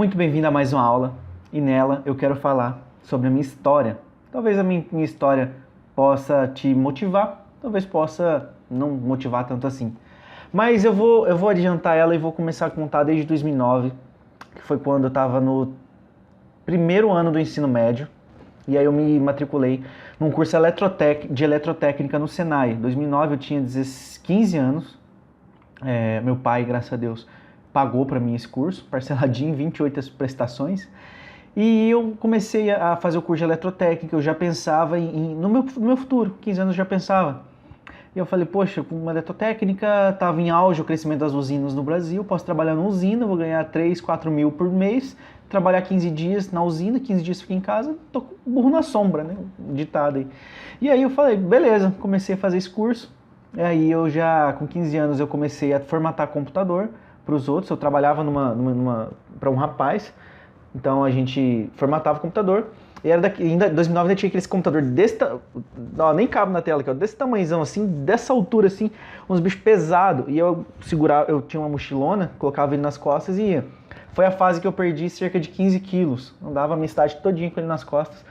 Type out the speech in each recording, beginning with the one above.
Muito bem-vindo a mais uma aula e nela eu quero falar sobre a minha história. Talvez a minha história possa te motivar, talvez possa não motivar tanto assim. Mas eu vou adiantar ela e vou começar a contar desde 2009, que foi quando eu estava no primeiro ano do ensino médio. E aí eu me matriculei num curso de eletrotécnica no Senai. Em 2009 eu tinha 15 anos. Meu pai, graças a Deus, pagou para mim esse curso, parceladinho em 28 prestações. E eu comecei a fazer o curso de eletrotécnica, eu já pensava no meu futuro, 15 anos eu já pensava. E eu falei, poxa, com uma eletrotécnica, estava em auge o crescimento das usinas no Brasil, posso trabalhar numa usina, vou ganhar 3, 4 mil por mês, trabalhar 15 dias na usina, 15 dias fico em casa, tô com burro na sombra, né, ditado aí. E aí eu falei, beleza, comecei a fazer esse curso, e aí eu já, com 15 anos, eu comecei a formatar computador para os outros, eu trabalhava para um rapaz, então a gente formatava o computador, e era ainda em 2009 ainda tinha aquele computador nem cabe na tela aqui, ó, desse tamanhozão assim, dessa altura assim, uns bichos pesados, e eu tinha uma mochilona, colocava ele nas costas e ia. Foi a fase que eu perdi cerca de 15 quilos, andava a minha cidade todinha com ele nas costas.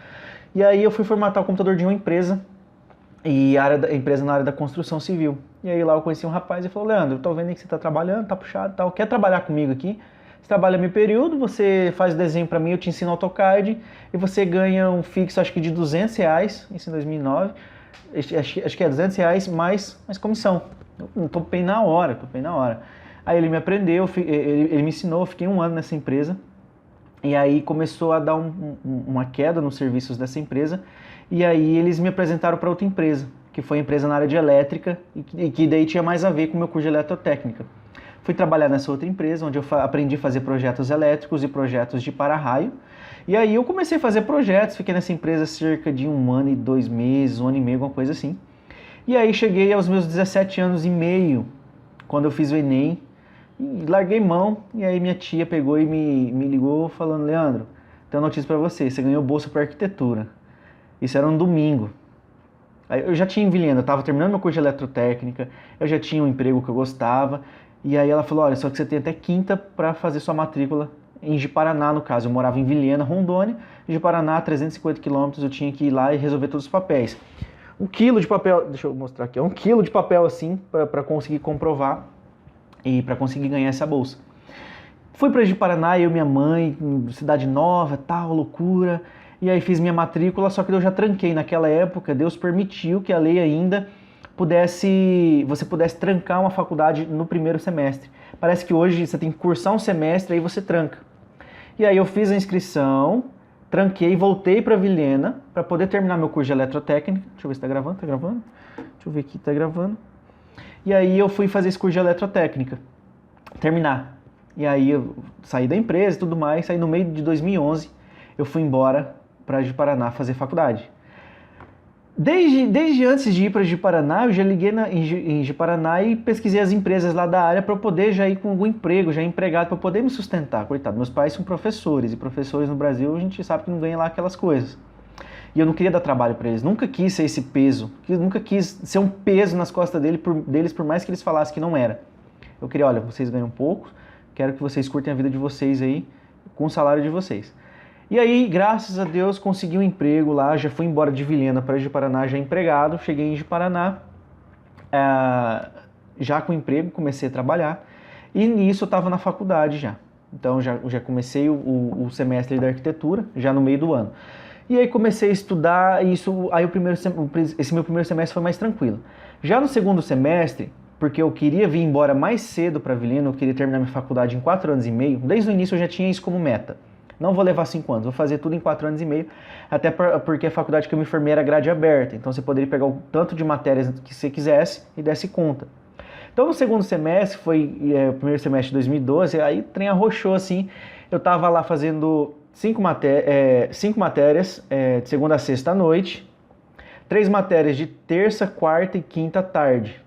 E aí eu fui formatar o computador de uma empresa, e a empresa na área da construção civil. E aí lá eu conheci um rapaz e falou, Leandro, eu tô vendo aí que você tá trabalhando, tá puxado e tal, quer trabalhar comigo aqui? Você trabalha meio período, você faz desenho para mim, eu te ensino AutoCAD e você ganha um fixo, acho que de R$200, isso em 2009, acho que é R$200 mais comissão. Eu topei na hora. Aí ele me aprendeu, ele me ensinou, eu fiquei um ano nessa empresa e aí começou a dar uma queda nos serviços dessa empresa e aí eles me apresentaram para outra empresa, que foi a empresa na área de elétrica e que daí tinha mais a ver com o meu curso de eletrotécnica. Fui trabalhar nessa outra empresa, onde eu aprendi a fazer projetos elétricos e projetos de para-raio. E aí eu comecei a fazer projetos, fiquei nessa empresa cerca de 1 ano e 2 meses, 1 ano e meio, alguma coisa assim. E aí cheguei aos meus 17 anos e meio, quando eu fiz o Enem, e larguei mão, e aí minha tia pegou e me ligou falando, Leandro, tenho uma notícia para você, você ganhou bolsa para arquitetura. Isso era um domingo. Aí eu já tinha em Vilhena, eu estava terminando meu curso de eletrotécnica, eu já tinha um emprego que eu gostava, e aí ela falou, olha, só que você tem até quinta para fazer sua matrícula em Ji-Paraná, no caso. Eu morava em Vilhena, Rondônia, Ji-Paraná, 350 quilômetros, eu tinha que ir lá e resolver todos os papéis. 1 quilo de papel, deixa eu mostrar aqui, 1 quilo de papel assim, para conseguir comprovar e para conseguir ganhar essa bolsa. Fui para Ji-Paraná, eu e minha mãe, cidade nova, tal, loucura, e aí fiz minha matrícula, só que eu já tranquei. Naquela época, Deus permitiu que a lei ainda você pudesse trancar uma faculdade no primeiro semestre. Parece que hoje você tem que cursar um semestre, aí você tranca. E aí eu fiz a inscrição, tranquei, voltei para Vilhena para poder terminar meu curso de eletrotécnica. Deixa eu ver se tá gravando. Deixa eu ver aqui, tá gravando. E aí eu fui fazer esse curso de eletrotécnica, terminar. E aí eu saí da empresa e tudo mais, aí no meio de 2011 eu fui embora para Ji-Paraná fazer faculdade. Desde antes de ir para Ji-Paraná, eu já liguei em Ji-Paraná e pesquisei as empresas lá da área para eu poder já ir com algum emprego, já empregado, para poder me sustentar. Coitado, meus pais são professores, e professores no Brasil a gente sabe que não ganha lá aquelas coisas. E eu não queria dar trabalho para eles, nunca quis ser esse peso, nunca quis ser um peso nas costas deles, por mais que eles falassem que não era. Eu queria, olha, vocês ganham pouco, quero que vocês curtem a vida de vocês aí, com o salário de vocês. E aí, graças a Deus, consegui um emprego lá, já fui embora de Vilhena para Ji-Paraná já empregado, cheguei em Ji-Paraná, já com emprego, comecei a trabalhar, e nisso eu estava na faculdade já. Então já comecei o semestre da arquitetura, já no meio do ano. E aí comecei a estudar, aí esse meu primeiro semestre foi mais tranquilo. Já no segundo semestre, porque eu queria vir embora mais cedo para Vilhena, eu queria terminar minha faculdade em 4 anos e meio, desde o início eu já tinha isso como meta. Não vou levar 5 anos, vou fazer tudo em 4 anos e meio, até porque a faculdade que eu me formei era grade aberta, então você poderia pegar o tanto de matérias que você quisesse e desse conta. Então no segundo semestre, foi o primeiro semestre de 2012, aí o trem arrochou assim, eu estava lá fazendo 5 matérias de segunda a sexta à noite, 3 matérias de terça, quarta e quinta à tarde.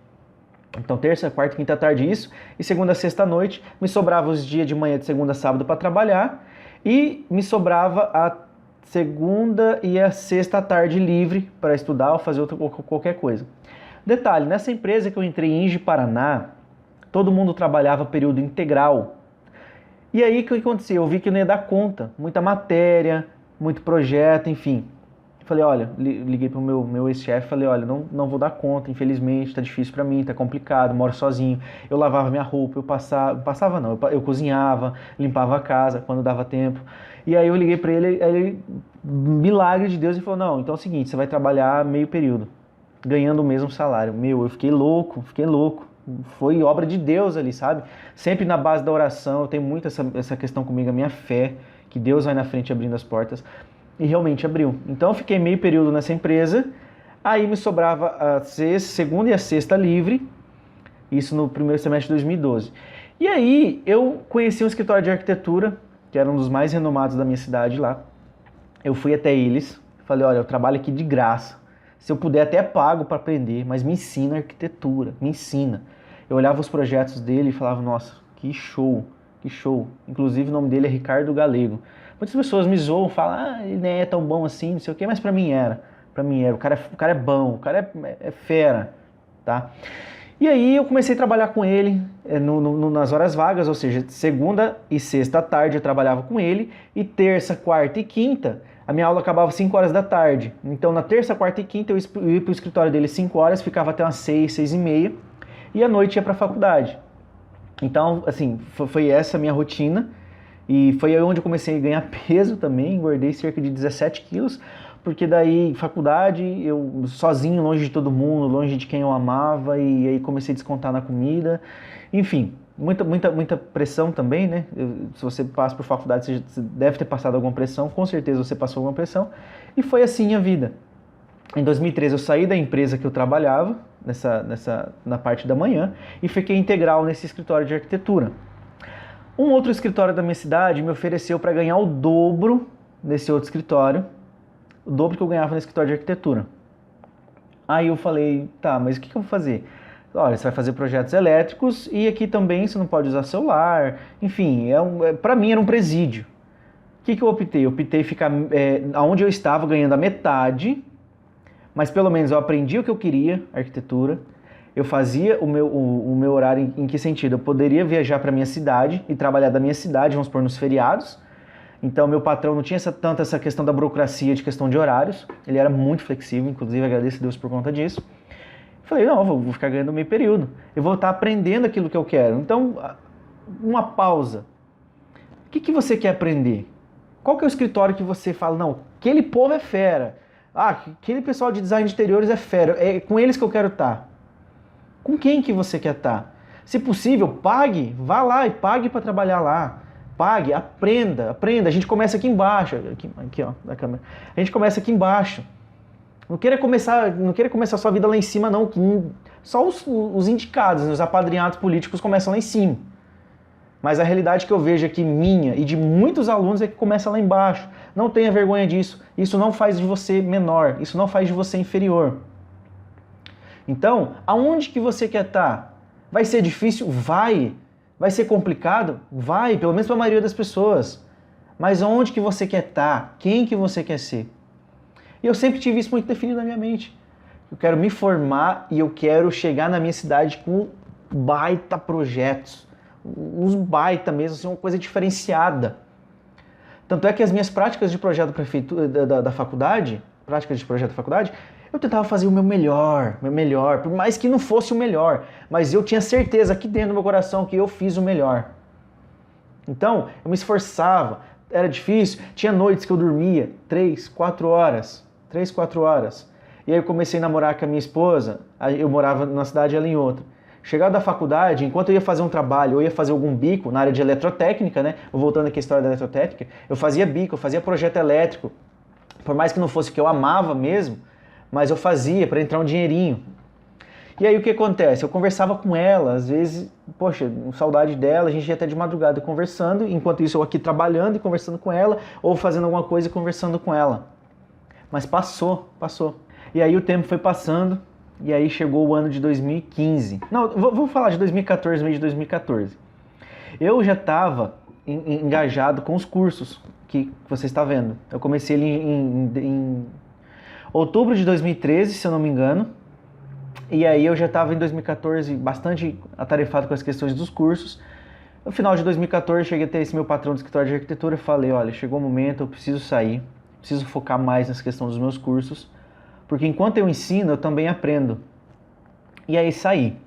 Então terça, quarta e quinta à tarde isso, e segunda a sexta à noite, me sobrava os dias de manhã de segunda a sábado para trabalhar, e me sobrava a segunda e a sexta à tarde livre para estudar ou fazer qualquer coisa. Detalhe, nessa empresa que eu entrei em Ji-Paraná, todo mundo trabalhava período integral. E aí, o que aconteceu? Eu vi que eu não ia dar conta. Muita matéria, muito projeto, enfim. Falei, olha, liguei pro meu ex-chefe, falei, olha, não vou dar conta, infelizmente, tá difícil pra mim, tá complicado, moro sozinho. Eu lavava minha roupa, eu cozinhava, limpava a casa quando dava tempo. E aí eu liguei pra ele, milagre de Deus, ele falou, não, então é o seguinte, você vai trabalhar meio período, ganhando o mesmo salário. Meu, eu fiquei louco. Foi obra de Deus ali, sabe? Sempre na base da oração, eu tenho muito essa questão comigo, a minha fé, que Deus vai na frente abrindo as portas. E realmente abriu. Então eu fiquei meio período nessa empresa, aí me sobrava a segunda e a sexta livre, isso no primeiro semestre de 2012. E aí eu conheci um escritório de arquitetura, que era um dos mais renomados da minha cidade lá. Eu fui até eles, falei, olha, eu trabalho aqui de graça. Se eu puder até pago para aprender, mas me ensina arquitetura, me ensina. Eu olhava os projetos dele e falava, nossa, que show, que show. Inclusive o nome dele é Ricardo Galego. Muitas pessoas me zoam, falam, ele nem é tão bom assim, não sei o quê, mas pra mim era. O cara é bom, o cara é fera, tá? E aí eu comecei a trabalhar com ele nas horas vagas, ou seja, segunda e sexta à tarde eu trabalhava com ele, e terça, quarta e quinta, a minha aula acabava às 5 horas da tarde. Então na terça, quarta e quinta eu ia pro escritório dele 5 horas, ficava até umas 6, 6 e meia, e à noite ia pra faculdade. Então, assim, foi essa a minha rotina. E foi aí onde eu comecei a ganhar peso também, engordei cerca de 17 quilos, porque daí, faculdade, eu sozinho, longe de todo mundo, longe de quem eu amava, e aí comecei a descontar na comida. Enfim, muita pressão também, né? Se você passa por faculdade, você deve ter passado alguma pressão, com certeza você passou alguma pressão, e foi assim a vida. Em 2013 eu saí da empresa que eu trabalhava, na parte da manhã, e fiquei integral nesse escritório de arquitetura. Um outro escritório da minha cidade me ofereceu para ganhar o dobro nesse outro escritório, o dobro que eu ganhava no escritório de arquitetura. Aí eu falei, tá, mas o que eu vou fazer? Olha, você vai fazer projetos elétricos e aqui também você não pode usar celular, enfim, para mim era um presídio. O que eu optei? Eu optei ficar onde eu estava ganhando a metade, mas pelo menos eu aprendi o que eu queria, arquitetura. Eu fazia o meu horário em que sentido? Eu poderia viajar para minha cidade e trabalhar da minha cidade, vamos supor, nos feriados. Então, meu patrão não tinha tanto essa questão da burocracia de questão de horários. Ele era muito flexível, inclusive agradeço a Deus por conta disso. Falei, não, vou ficar ganhando meio período. Eu vou estar aprendendo aquilo que eu quero. Então, uma pausa. O que você quer aprender? Qual que é o escritório que você fala, não, aquele povo é fera. Ah, aquele pessoal de design de interiores é fera. É com eles que eu quero estar. Com quem que você quer estar? Se possível, pague, vá lá e pague para trabalhar lá. Pague, aprenda. A gente começa aqui embaixo, aqui ó, da câmera. A gente começa aqui embaixo. Não queira começar a sua vida lá em cima, não. Só os indicados, os apadrinhados políticos começam lá em cima. Mas a realidade que eu vejo aqui minha e de muitos alunos é que começa lá embaixo. Não tenha vergonha disso. Isso não faz de você menor. Isso não faz de você inferior. Então, aonde que você quer estar? Vai ser difícil? Vai. Vai ser complicado? Vai, pelo menos para a maioria das pessoas. Mas aonde que você quer estar? Quem que você quer ser? E eu sempre tive isso muito definido na minha mente. Eu quero me formar e eu quero chegar na minha cidade com baita projetos. Uns baita mesmo, assim, uma coisa diferenciada. Tanto é que as minhas práticas de projeto da faculdade, eu tentava fazer o meu melhor, por mais que não fosse o melhor, mas eu tinha certeza aqui dentro do meu coração que eu fiz o melhor. Então, eu me esforçava, era difícil, tinha noites que eu dormia 3, 4 horas. E aí eu comecei a namorar com a minha esposa, eu morava numa cidade e ela em outra. Chegado da faculdade, enquanto eu ia fazer um trabalho, ou ia fazer algum bico na área de eletrotécnica, né? Voltando aqui à história da eletrotécnica, eu fazia bico, eu fazia projeto elétrico. Por mais que não fosse o que eu amava mesmo, mas eu fazia para entrar um dinheirinho. E aí o que acontece? Eu conversava com ela, às vezes, poxa, saudade dela, a gente ia até de madrugada conversando, enquanto isso eu aqui trabalhando e conversando com ela, ou fazendo alguma coisa e conversando com ela. Mas passou. E aí o tempo foi passando, e aí chegou o ano de 2015. Não, vou falar de 2014, mês de 2014. Eu já estava engajado com os cursos que você está vendo. Eu comecei ele em outubro de 2013, se eu não me engano. E aí eu já estava em 2014 bastante atarefado com as questões dos cursos. No final de 2014, cheguei a ter esse meu patrão do escritório de arquitetura e falei, olha, chegou o momento, eu preciso sair, preciso focar mais nessa questão dos meus cursos, porque enquanto eu ensino, eu também aprendo. E aí saí.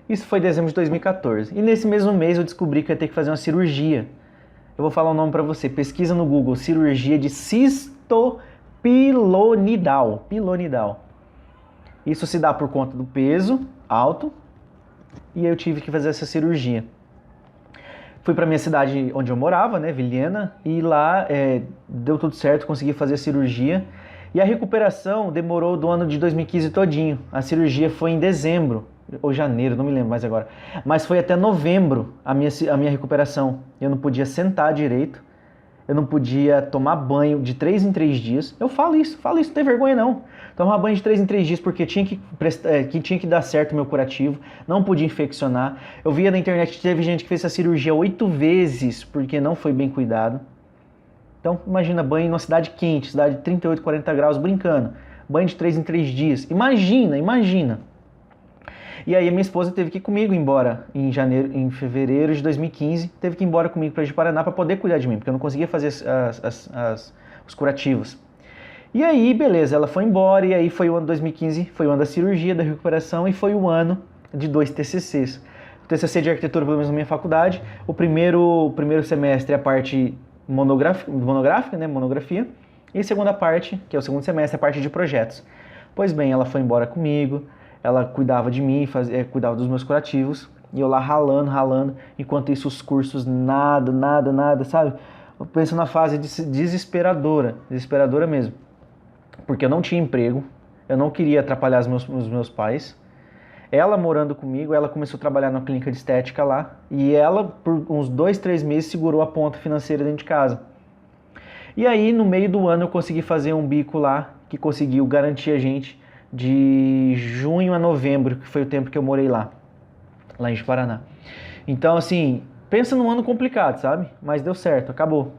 Isso foi em dezembro de 2014. E nesse mesmo mês eu descobri que eu ia ter que fazer uma cirurgia. Eu vou falar o nome para você, pesquisa no Google, cirurgia de cisto pilonidal. Isso se dá por conta do peso alto e eu tive que fazer essa cirurgia. Fui para minha cidade onde eu morava, né, Vilhena, e lá deu tudo certo, consegui fazer a cirurgia. E a recuperação demorou do ano de 2015 todinho. A cirurgia foi em dezembro ou janeiro, não me lembro mais agora. Mas foi até novembro a minha recuperação. Eu não podia sentar direito. Eu não podia tomar banho de 3 em 3 dias. Eu falo isso, não tem vergonha não. Tomar banho de 3 em 3 dias porque tinha que dar certo o meu curativo, não podia infeccionar. Eu via na internet que teve gente que fez essa cirurgia 8 vezes porque não foi bem cuidado. Então imagina banho numa cidade quente, cidade de 38, 40 graus, brincando. Banho de 3 em 3 dias. Imagina. E aí a minha esposa teve que ir comigo embora em fevereiro de 2015, teve que ir embora comigo para o Paraná para poder cuidar de mim, porque eu não conseguia fazer os curativos. E aí, beleza, ela foi embora e aí foi o ano de 2015, foi o ano da cirurgia, da recuperação e foi o ano de 2 TCCs. O TCC de arquitetura, pelo menos na minha faculdade, o primeiro semestre é a parte monográfica, né, monografia, e a segunda parte, que é o segundo semestre, é a parte de projetos. Pois bem, ela foi embora comigo, ela cuidava de mim, cuidava dos meus curativos, e eu lá ralando, enquanto isso os cursos nada, sabe? Eu penso na fase desesperadora mesmo, porque eu não tinha emprego, eu não queria atrapalhar os meus pais. Ela morando comigo, ela começou a trabalhar na clínica de estética lá, e ela por uns 2, 3 meses segurou a ponta financeira dentro de casa. E aí no meio do ano eu consegui fazer um bico lá, que conseguiu garantir a gente de junho a novembro, que foi o tempo que eu morei lá em Paraná. Então, assim, pensa num ano complicado, sabe? Mas deu certo, acabou.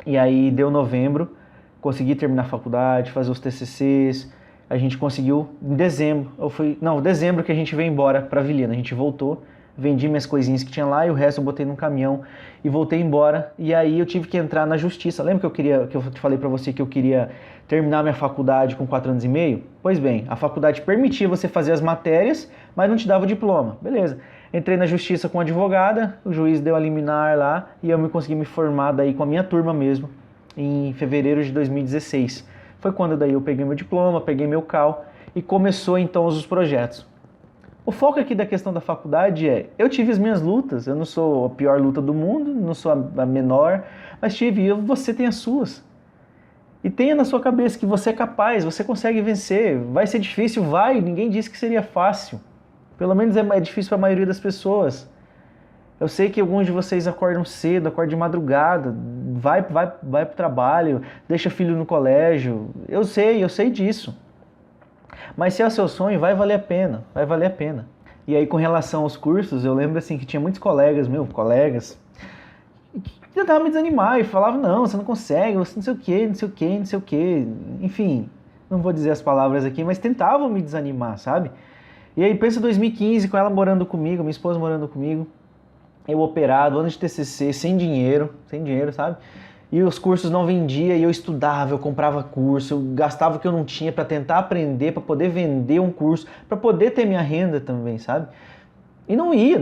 E aí deu novembro, consegui terminar a faculdade, fazer os TCCs, a gente conseguiu em dezembro, dezembro que a gente veio embora para Vilhena, a gente voltou, vendi minhas coisinhas que tinha lá e o resto eu botei num caminhão e voltei embora. E aí eu tive que entrar na justiça. Lembra que eu te falei para você que eu queria terminar minha faculdade com 4 anos e meio? Pois bem, a faculdade permitia você fazer as matérias, mas não te dava o diploma. Beleza. Entrei na justiça com a advogada, o juiz deu a liminar lá e eu consegui me formar daí com a minha turma mesmo, em fevereiro de 2016. Foi quando daí eu peguei meu diploma, peguei meu CAL e começou então os projetos. O foco aqui da questão da faculdade eu tive as minhas lutas, eu não sou a pior luta do mundo, não sou a menor, mas tive, você tem as suas. E tenha na sua cabeça que você é capaz, você consegue vencer, vai ser difícil, ninguém disse que seria fácil. Pelo menos é difícil para a maioria das pessoas. Eu sei que alguns de vocês acordam cedo, acordam de madrugada, vai para o trabalho, deixa filho no colégio, eu sei disso. Mas se é o seu sonho, vai valer a pena. E aí com relação aos cursos, eu lembro assim que tinha muitos colegas que tentavam me desanimar e falavam, não, você não consegue, você não sei o quê. Enfim, não vou dizer as palavras aqui, mas tentavam me desanimar, sabe? E aí pensa 2015, com ela morando comigo, minha esposa morando comigo, eu operado, ano de TCC, sem dinheiro, sabe? E os cursos não vendia e eu estudava, eu comprava curso, eu gastava o que eu não tinha para tentar aprender, para poder vender um curso, para poder ter minha renda também, sabe? E não ia.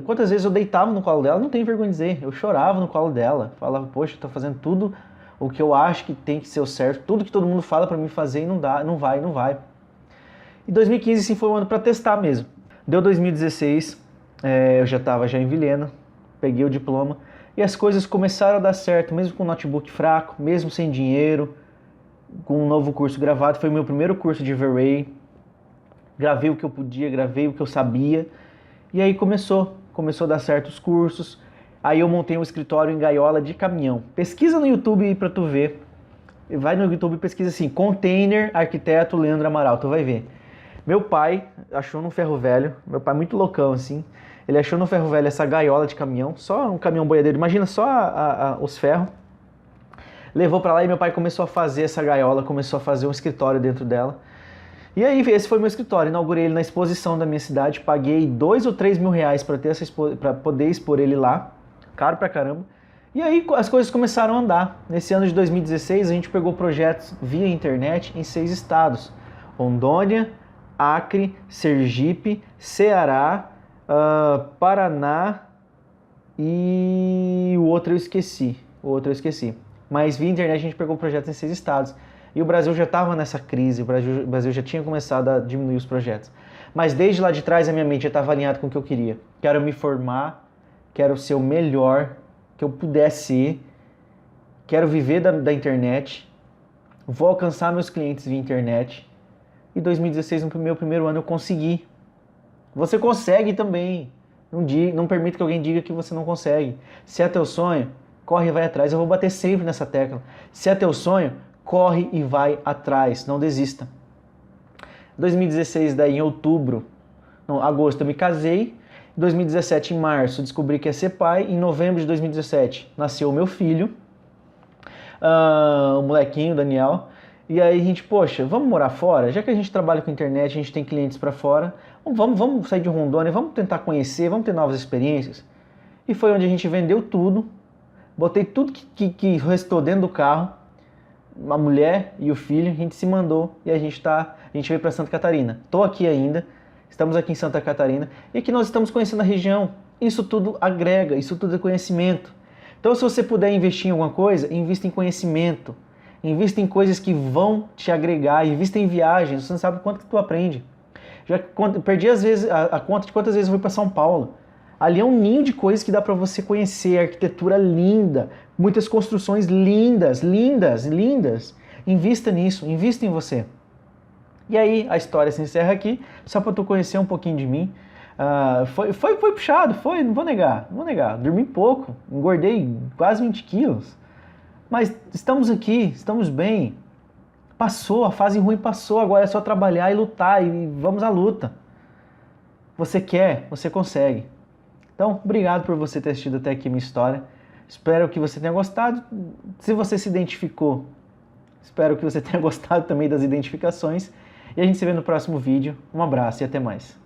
Quantas vezes eu deitava no colo dela, não tenho vergonha de dizer, eu chorava no colo dela, falava, poxa, eu tô fazendo tudo o que eu acho que tem que ser o certo, tudo que todo mundo fala para mim fazer e não vai. E 2015 sim foi um ano para testar mesmo. Deu 2016, eu já estava em Vilhena, peguei o diploma, e as coisas começaram a dar certo, mesmo com o notebook fraco, mesmo sem dinheiro, com um novo curso gravado. Foi o meu primeiro curso de V-Ray. Gravei o que eu podia, gravei o que eu sabia. E aí começou a dar certo os cursos. Aí eu montei um escritório em gaiola de caminhão. Pesquisa no YouTube aí pra tu ver. Vai no YouTube e pesquisa assim, Container Arquiteto Leandro Amaral, tu vai ver. Meu pai achou num ferro velho, meu pai muito loucão assim, ele achou no ferro velho essa gaiola de caminhão, só um caminhão boiadeiro, imagina só os ferros. Levou pra lá e meu pai começou a fazer essa gaiola, começou a fazer um escritório dentro dela. E aí, esse foi meu escritório. Inaugurei ele na exposição da minha cidade. Paguei 2 ou 3 mil reais para poder expor ele lá. Caro pra caramba. E aí as coisas começaram a andar. Nesse ano de 2016, a gente pegou projetos via internet em 6 estados. Rondônia, Acre, Sergipe, Ceará, Paraná e o outro eu esqueci. Mas via internet a gente pegou projetos em 6 estados. E o Brasil já estava nessa crise, o Brasil já tinha começado a diminuir os projetos. Mas desde lá de trás a minha mente já estava alinhada com o que eu queria. Quero me formar, quero ser o melhor que eu puder ser, quero viver da internet, vou alcançar meus clientes via internet. E 2016, no meu primeiro ano, eu consegui. Você consegue também. Não permita que alguém diga que você não consegue. Se é teu sonho, corre e vai atrás. Eu vou bater sempre nessa tecla. Se é teu sonho, corre e vai atrás, não desista. 2016, daí em agosto eu me casei. Em 2017, em março, descobri que ia ser pai. Em novembro de 2017, nasceu o meu filho, o molequinho, o Daniel. E aí a gente, poxa, vamos morar fora? Já que a gente trabalha com internet, a gente tem clientes para fora, vamos sair de Rondônia, vamos tentar conhecer, vamos ter novas experiências. E foi onde a gente vendeu tudo, botei tudo que restou dentro do carro, a mulher e o filho, a gente se mandou e a gente veio para Santa Catarina. Estou aqui ainda, estamos aqui em Santa Catarina e aqui nós estamos conhecendo a região. Isso tudo agrega, isso tudo é conhecimento. Então se você puder investir em alguma coisa, invista em conhecimento, invista em coisas que vão te agregar, invista em viagens, você não sabe quanto que tu aprende. Já perdi às vezes a conta de quantas vezes eu fui para São Paulo. Ali é um ninho de coisas que dá para você conhecer, arquitetura linda, muitas construções lindas. Invista nisso, invista em você. E aí a história se encerra aqui, só para tu conhecer um pouquinho de mim. Foi puxado, não vou negar. Dormi pouco, engordei quase 20 quilos. Mas estamos aqui, estamos bem. Passou, a fase ruim passou, agora é só trabalhar e lutar, e vamos à luta. Você quer, você consegue. Então, obrigado por você ter assistido até aqui a minha história. Espero que você tenha gostado. Se você se identificou, espero que você tenha gostado também das identificações. E a gente se vê no próximo vídeo. Um abraço e até mais.